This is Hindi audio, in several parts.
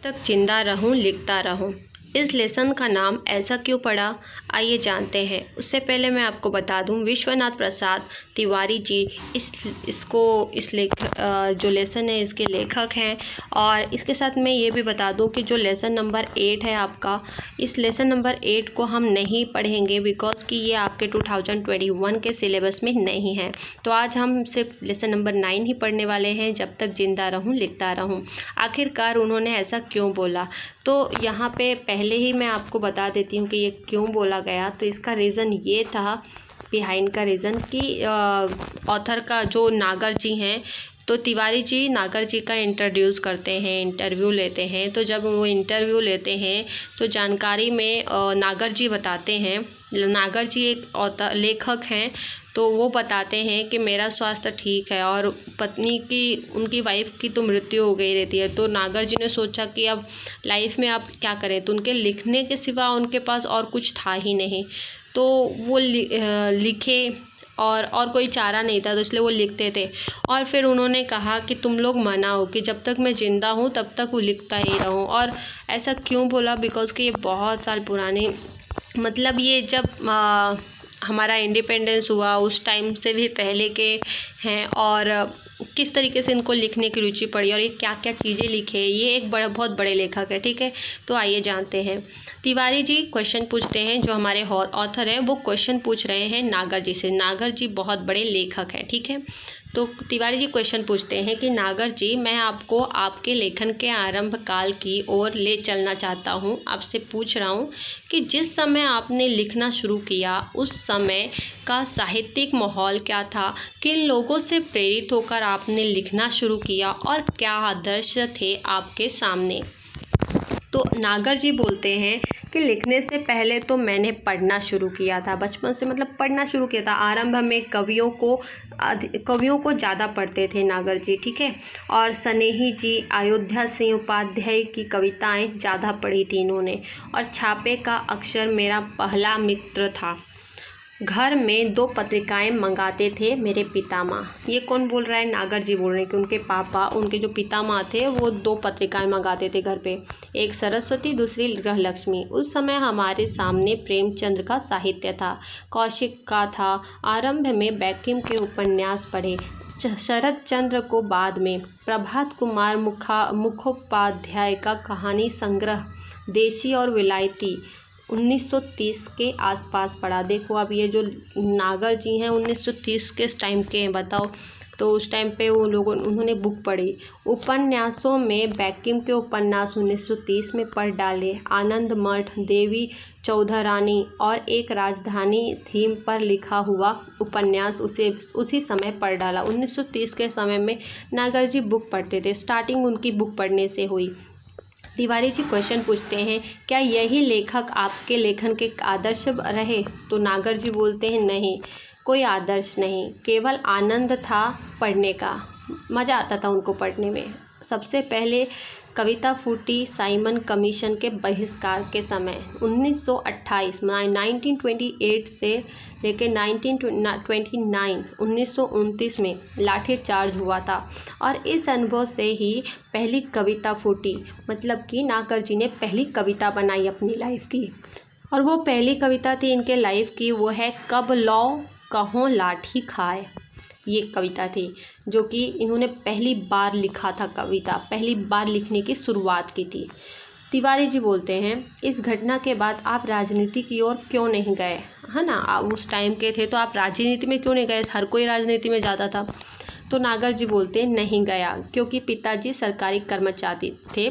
तक जिंदा रहूं लिखता रहूं। इस लेसन का नाम ऐसा क्यों पड़ा, आइए जानते हैं। उससे पहले मैं आपको बता दूं, विश्वनाथ प्रसाद तिवारी जी जो लेसन है इसके लेखक हैं। और इसके साथ मैं ये भी बता दूं कि जो लेसन नंबर 8 है आपका, इस लेसन नंबर 8 को हम नहीं पढ़ेंगे बिकॉज कि ये आपके 2021 के सिलेबस में नहीं है। तो आज हम सिर्फ लेसन नंबर 9 ही पढ़ने वाले हैं, जब तक जिंदा रहूं लिखता रहूं। आखिरकार उन्होंने ऐसा क्यों बोला, तो यहाँ पे पहले ही मैं आपको बता देती हूँ कि ये क्यों बोला गया। तो इसका रीज़न ये था, बिहाइंड का रीज़न, कि ऑथर का जो नागर जी हैं, तो तिवारी जी नागर जी का इंट्रोड्यूस करते हैं, इंटरव्यू लेते हैं। तो जब वो इंटरव्यू लेते हैं तो जानकारी में नागर जी बताते हैं, नागर जी एक ऑथर लेखक हैं, तो वो बताते हैं कि मेरा स्वास्थ्य ठीक है और पत्नी की, उनकी वाइफ की तो मृत्यु हो गई रहती है। तो नागर जी ने सोचा कि अब लाइफ में आप क्या करें, तो उनके लिखने के सिवा उनके पास और कुछ था ही नहीं। तो वो लिखे और कोई चारा नहीं था, तो इसलिए वो लिखते थे। और फिर उन्होंने कहा कि तुम लोग मनाओ कि जब तक मैं ज़िंदा हूँ तब तक वो लिखता ही रहूँ। और ऐसा क्यों बोला, बिकॉज़ कि ये बहुत साल पुरानी, मतलब ये जब हमारा इंडिपेंडेंस हुआ उस टाइम से भी पहले के हैं। और किस तरीके से इनको लिखने की रुचि पड़ी और ये क्या क्या चीज़ें लिखे, ये एक बहुत बड़े लेखक है। ठीक है, तो आइए जानते हैं। तिवारी जी क्वेश्चन पूछते हैं, जो हमारे ऑथर हैं वो क्वेश्चन पूछ रहे हैं नागर जी से। नागर जी बहुत बड़े लेखक हैं, ठीक है। तो तिवारी जी क्वेश्चन पूछते हैं कि नागर जी, मैं आपको आपके लेखन के आरंभ काल की ओर ले चलना चाहता हूँ। आपसे पूछ रहा हूँ कि जिस समय आपने लिखना शुरू किया उस समय का साहित्यिक माहौल क्या था, किन लोगों से प्रेरित होकर आपने लिखना शुरू किया और क्या आदर्श थे आपके सामने। तो नागर जी बोलते हैं कि लिखने से पहले तो मैंने पढ़ना शुरू किया था, बचपन से मतलब पढ़ना शुरू किया था। आरंभ में कवियों को ज़्यादा पढ़ते थे नागर जी, ठीक है। और स्नेही जी, अयोध्या सिंह उपाध्याय की कविताएं ज़्यादा पढ़ी थी इन्होंने। और छापे का अक्षर मेरा पहला मित्र था। घर में 2 पत्रिकाएं मंगाते थे मेरे पितामह। ये कौन बोल रहा है, नागर जी बोल रहे हैं कि उनके पापा, उनके जो पितामह थे वो 2 पत्रिकाएं मंगाते थे घर पे, एक सरस्वती दूसरी गृहलक्ष्मी। उस समय हमारे सामने प्रेमचंद्र का साहित्य था, कौशिक का था। आरंभ में बैंकिम के उपन्यास पढ़े, शरद चंद्र को बाद में, प्रभात कुमार मुखोपाध्याय का कहानी संग्रह देशी और विलायती 1930 के आसपास पढ़ा। देखो अब ये जो नागर जी हैं 1930 के टाइम के हैं, बताओ। तो उस टाइम पे उन्होंने बुक पढ़ी। उपन्यासों में बैंकिम के उपन्यास 1930 में पढ़ डाले, आनंद मठ, देवी चौधरानी और एक राजधानी थीम पर लिखा हुआ उपन्यास उसी समय पढ़ डाला। 1930 के समय में नागर जी बुक पढ़ते थे, स्टार्टिंग उनकी बुक पढ़ने से हुई। तिवारी जी क्वेश्चन पूछते हैं, क्या यही लेखक आपके लेखन के आदर्श रहे। तो नागर जी बोलते हैं, नहीं, कोई आदर्श नहीं, केवल आनंद था पढ़ने का, मज़ा आता था उनको पढ़ने में। सबसे पहले कविता फूटी साइमन कमीशन के बहिष्कार के समय 1928 से लेकर 1929 में लाठीचार्ज हुआ था। और इस अनुभव से ही पहली कविता फूटी, मतलब कि नागर जी ने पहली कविता बनाई अपनी लाइफ की। और वो पहली कविता थी इनके लाइफ की, वो है कब लौ कहों लाठी खाए। ये कविता थी जो कि इन्होंने पहली बार लिखा था, कविता पहली बार लिखने की शुरुआत की थी। तिवारी जी बोलते हैं, इस घटना के बाद आप राजनीति की ओर क्यों नहीं गए, है ना। आप उस टाइम के थे तो आप राजनीति में क्यों नहीं गए, हर कोई राजनीति में जाता था। तो नागर जी बोलते हैं, नहीं गया क्योंकि पिताजी सरकारी कर्मचारी थे।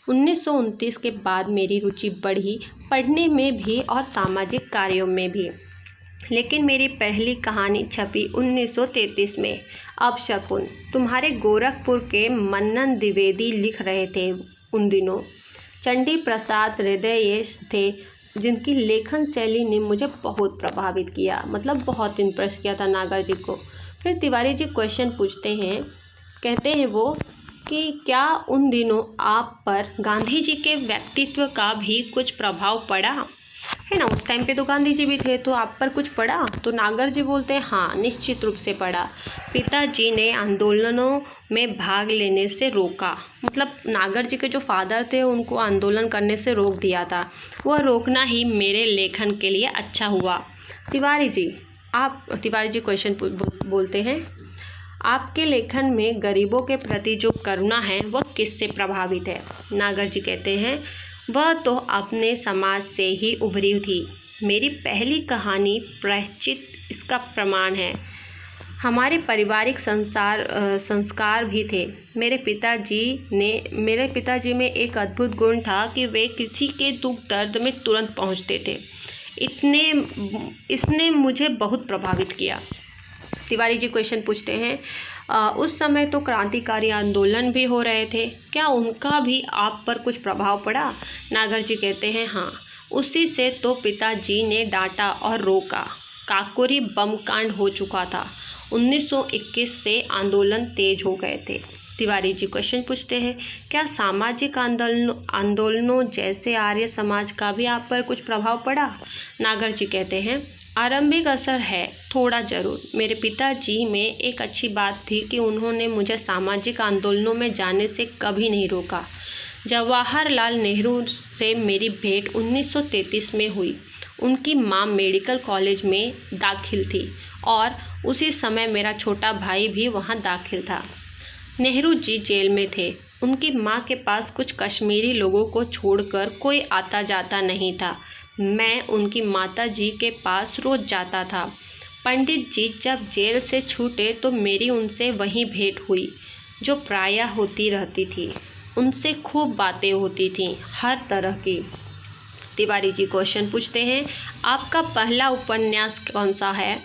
1929 के बाद मेरी रुचि बढ़ी, पढ़ने में भी और सामाजिक कार्यों में भी। लेकिन मेरी पहली कहानी छपी 1933 में, अपशकुन। तुम्हारे गोरखपुर के मन्नन द्विवेदी लिख रहे थे उन दिनों। चंडी प्रसाद हृदय थे जिनकी लेखन शैली ने मुझे बहुत प्रभावित किया, मतलब बहुत इम्प्रेस किया था नागर जी को। फिर तिवारी जी क्वेश्चन पूछते हैं, कहते हैं वो कि क्या उन दिनों आप पर गांधी जी के व्यक्तित्व का भी कुछ प्रभाव पड़ा। है ना। उस टाइम पे तो गांधी जी भी थे, तो आप पर कुछ पड़ा? तो नागर जी बोलते हैं हाँ, निश्चित रूप से पड़ा। पिताजी ने आंदोलनों में भाग लेने से रोका, मतलब नागर जी के जो फादर थे उनको आंदोलन करने से रोक दिया था। वह रोकना ही मेरे लेखन के लिए अच्छा हुआ। तिवारी जी क्वेश्चन बोलते हैं, आपके लेखन में गरीबों के प्रति जो करुणा है वह किससे प्रभावित है? नागर जी कहते हैं वह तो अपने समाज से ही उभरी थी। मेरी पहली कहानी प्रायश्चित इसका प्रमाण है। हमारे पारिवारिक संस्कार भी थे। मेरे पिताजी में एक अद्भुत गुण था कि वे किसी के दुख दर्द में तुरंत पहुंचते थे। इसने मुझे बहुत प्रभावित किया। तिवारी जी क्वेश्चन पूछते हैं, उस समय तो क्रांतिकारी आंदोलन भी हो रहे थे, क्या उनका भी आप पर कुछ प्रभाव पड़ा? नागर जी कहते हैं हाँ, उसी से तो पिताजी ने डांटा और रोका। काकोरी बम कांड हो चुका था। 1921 से आंदोलन तेज हो गए थे। तिवारी जी क्वेश्चन पूछते हैं, क्या सामाजिक आंदोलनों जैसे आर्य समाज का भी आप पर कुछ प्रभाव पड़ा? नागर जी कहते हैं आरंभिक असर है, थोड़ा ज़रूर। मेरे पिताजी में एक अच्छी बात थी कि उन्होंने मुझे सामाजिक आंदोलनों में जाने से कभी नहीं रोका। जवाहरलाल नेहरू से मेरी भेंट 1933 में हुई। उनकी मां मेडिकल कॉलेज में दाखिल थी और उसी समय मेरा छोटा भाई भी वहां दाखिल था। नेहरू जी जेल में थे। उनकी मां के पास कुछ कश्मीरी लोगों को छोड़कर कोई आता जाता नहीं था। मैं उनकी माता जी के पास रोज जाता था। पंडित जी जब जेल से छूटे तो मेरी उनसे वहीं भेंट हुई, जो प्रायः होती रहती थी। उनसे खूब बातें होती थीं, हर तरह की। तिवारी जी क्वेश्चन पूछते हैं, आपका पहला उपन्यास कौन सा है?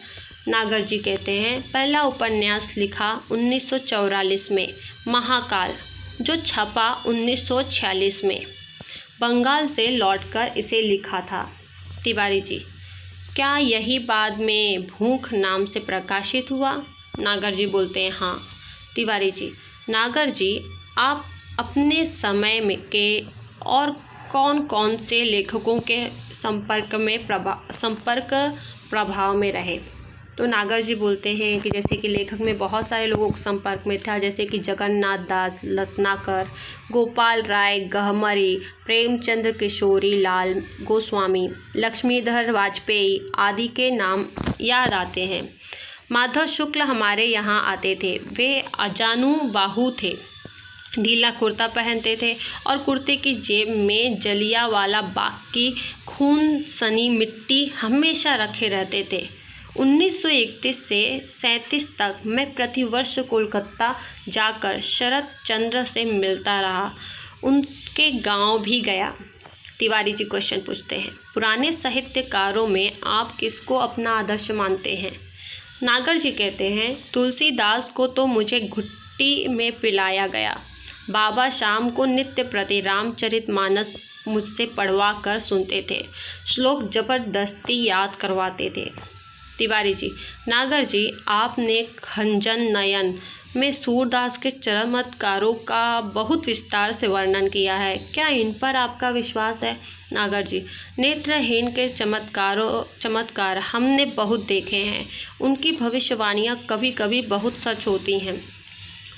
नागर जी कहते हैं पहला उपन्यास लिखा 1944 में, महाकाल, जो छपा 1946 में। बंगाल से लौटकर इसे लिखा था। तिवारी जी, क्या यही बाद में भूख नाम से प्रकाशित हुआ? नागर जी बोलते हैं हाँ। तिवारी जी, नागर जी, आप अपने समय में के और कौन कौन से लेखकों के संपर्क प्रभाव में रहे? तो नागर जी बोलते हैं कि जैसे कि लेखक में बहुत सारे लोगों के संपर्क में था, जैसे कि जगन्नाथ दास रत्नाकर, गोपाल राय गहमरी, प्रेमचंद्र किशोरी लाल गोस्वामी, लक्ष्मीधर वाजपेयी आदि के नाम याद आते हैं। माधव शुक्ल हमारे यहाँ आते थे। वे अजानू बाहु थे, ढीला कुर्ता पहनते थे और कुर्ते की जेब में जलियांवाला बाग की खून सनी मिट्टी हमेशा रखे रहते थे। 1931 से 37 तक मैं प्रतिवर्ष कोलकाता जाकर शरत चंद्र से मिलता रहा, उनके गांव भी गया। तिवारी जी क्वेश्चन पूछते हैं, पुराने साहित्यकारों में आप किसको अपना आदर्श मानते हैं? नागर जी कहते हैं तुलसीदास को तो मुझे घुट्टी में पिलाया गया। बाबा शाम को नित्य प्रति रामचरितमानस मुझसे पढ़वा कर सुनते थे, श्लोक जबरदस्ती याद करवाते थे। तिवारी जी, नागर जी, आपने खंजन नयन में सूरदास के चमत्कारों का बहुत विस्तार से वर्णन किया है, क्या इन पर आपका विश्वास है? नागर जी, नेत्रहीन के चमत्कार हमने बहुत देखे हैं। उनकी भविष्यवाणियाँ कभी कभी बहुत सच होती हैं।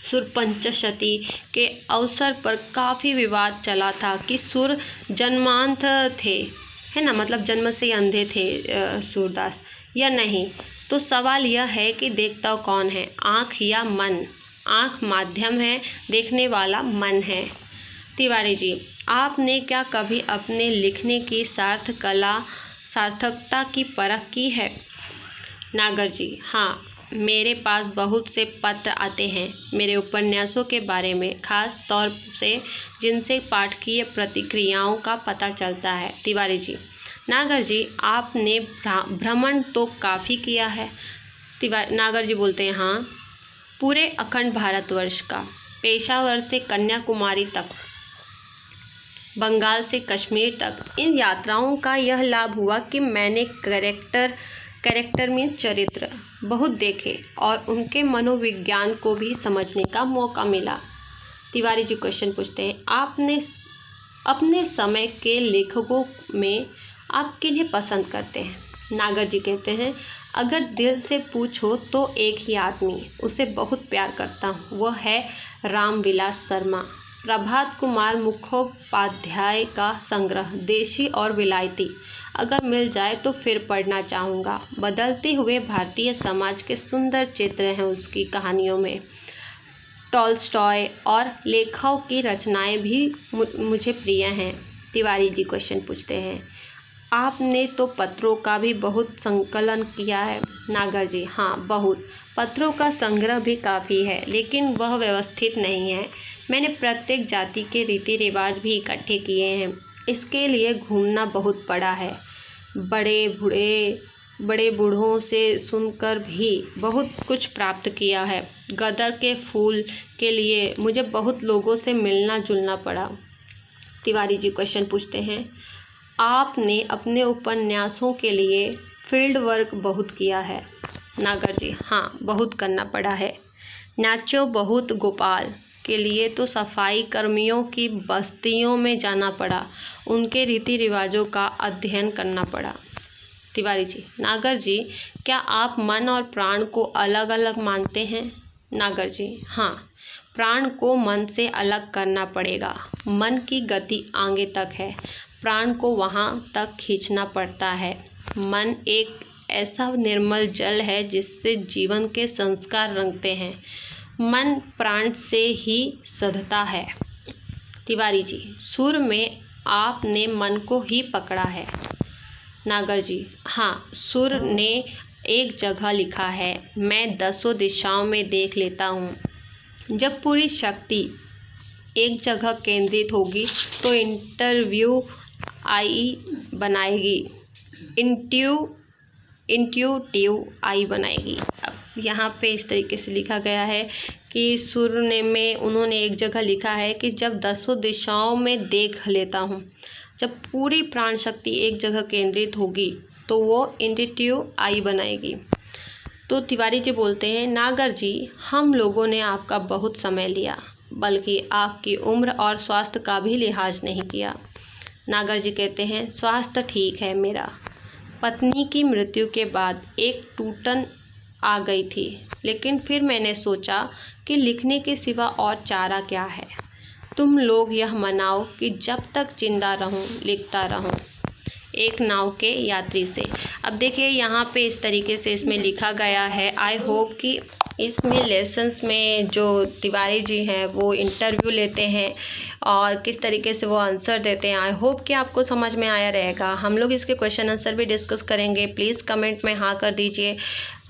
सुरपंचशती के अवसर पर काफ़ी विवाद चला था कि सुर जन्मांध थे, है ना, मतलब जन्म से अंधे थे सूरदास या नहीं। तो सवाल यह है कि देखता कौन है, आँख या मन? आँख माध्यम है, देखने वाला मन है। तिवारी जी, आपने क्या कभी अपने लिखने की सार्थकता की परख की है? नागर जी, हाँ, मेरे पास बहुत से पत्र आते हैं मेरे उपन्यासों के बारे में, खास तौर से जिनसे पाठकीय प्रतिक्रियाओं का पता चलता है। तिवारी जी, नागर जी, आपने भ्रमण तो काफ़ी किया है। नागर जी बोलते हैं हाँ, पूरे अखंड भारतवर्ष का, पेशावर से कन्याकुमारी तक, बंगाल से कश्मीर तक। इन यात्राओं का यह लाभ हुआ कि मैंने कैरेक्टर में चरित्र बहुत देखे और उनके मनोविज्ञान को भी समझने का मौका मिला। तिवारी जी क्वेश्चन पूछते हैं, आपने अपने समय के लेखकों में आप किन्हें पसंद करते हैं? नागर जी कहते हैं, अगर दिल से पूछो तो एक ही आदमी, उसे बहुत प्यार करता हूँ, वह है रामविलास शर्मा। प्रभात कुमार मुखोपाध्याय का संग्रह देशी और विलायती अगर मिल जाए तो फिर पढ़ना चाहूँगा। बदलते हुए भारतीय समाज के सुंदर चित्र हैं उसकी कहानियों में। टॉल्स्टॉय और लेखकों की रचनाएं भी मुझे प्रिय हैं। तिवारी जी क्वेश्चन पूछते हैं, आपने तो पत्रों का भी बहुत संकलन किया है। नागर जी, हाँ बहुत। पत्रों का संग्रह भी काफ़ी है, लेकिन वह व्यवस्थित नहीं है। मैंने प्रत्येक जाति के रीति रिवाज भी इकट्ठे किए हैं। इसके लिए घूमना बहुत पड़ा है। बड़े बूढ़ों से सुनकर भी बहुत कुछ प्राप्त किया है। गदर के फूल के लिए मुझे बहुत लोगों से मिलना जुलना पड़ा। तिवारी जी क्वेश्चन पूछते हैं, आपने अपने उपन्यासों के लिए फील्ड वर्क बहुत किया है। नागर जी, हाँ बहुत करना पड़ा है। नाचो बहुत गोपाल के लिए तो सफाई कर्मियों की बस्तियों में जाना पड़ा, उनके रीति रिवाजों का अध्ययन करना पड़ा। तिवारी जी, नागर जी, क्या आप मन और प्राण को अलग अलग मानते हैं? नागर जी, हाँ, प्राण को मन से अलग करना पड़ेगा। मन की गति आगे तक है, प्राण को वहाँ तक खींचना पड़ता है। मन एक ऐसा निर्मल जल है जिससे जीवन के संस्कार रंगते हैं। मन प्राण से ही सधता है। तिवारी जी, सुर में आपने मन को ही पकड़ा है। नागर जी, हाँ, सुर ने एक जगह लिखा है, मैं 10 दिशाओं में देख लेता हूँ। जब पूरी शक्ति एक जगह केंद्रित होगी तो इंट्यूटिव आई बनाएगी। अब यहाँ पे इस तरीके से लिखा गया है कि सुर ने में उन्होंने एक जगह लिखा है कि जब 10 दिशाओं में देख लेता हूँ, जब पूरी प्राण शक्ति एक जगह केंद्रित होगी तो वो इंट्यूटिव आई बनाएगी। तो तिवारी जी बोलते हैं, नागर जी, हम लोगों ने आपका बहुत समय लिया, बल्कि आपकी उम्र और स्वास्थ्य का भी लिहाज नहीं किया। नागर जी कहते हैं, स्वास्थ्य ठीक है मेरा। पत्नी की मृत्यु के बाद एक टूटन आ गई थी, लेकिन फिर मैंने सोचा कि लिखने के सिवा और चारा क्या है। तुम लोग यह मनाओ कि जब तक जिंदा रहूं लिखता रहूं। एक नाव के यात्री से। अब देखिए यहाँ पे इस तरीके से इसमें लिखा गया है। आई होप कि इसमें लेसन्स में जो तिवारी जी हैं वो इंटरव्यू लेते हैं और किस तरीके से वो आंसर देते हैं। आई होप कि आपको समझ में आया रहेगा। हम लोग इसके क्वेश्चन आंसर भी डिस्कस करेंगे। प्लीज़ कमेंट में हाँ कर दीजिए,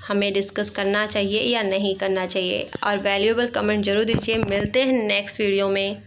हमें डिस्कस करना चाहिए या नहीं करना चाहिए, और वैल्यूएबल कमेंट जरूर दीजिए। मिलते हैं नेक्स्ट वीडियो में।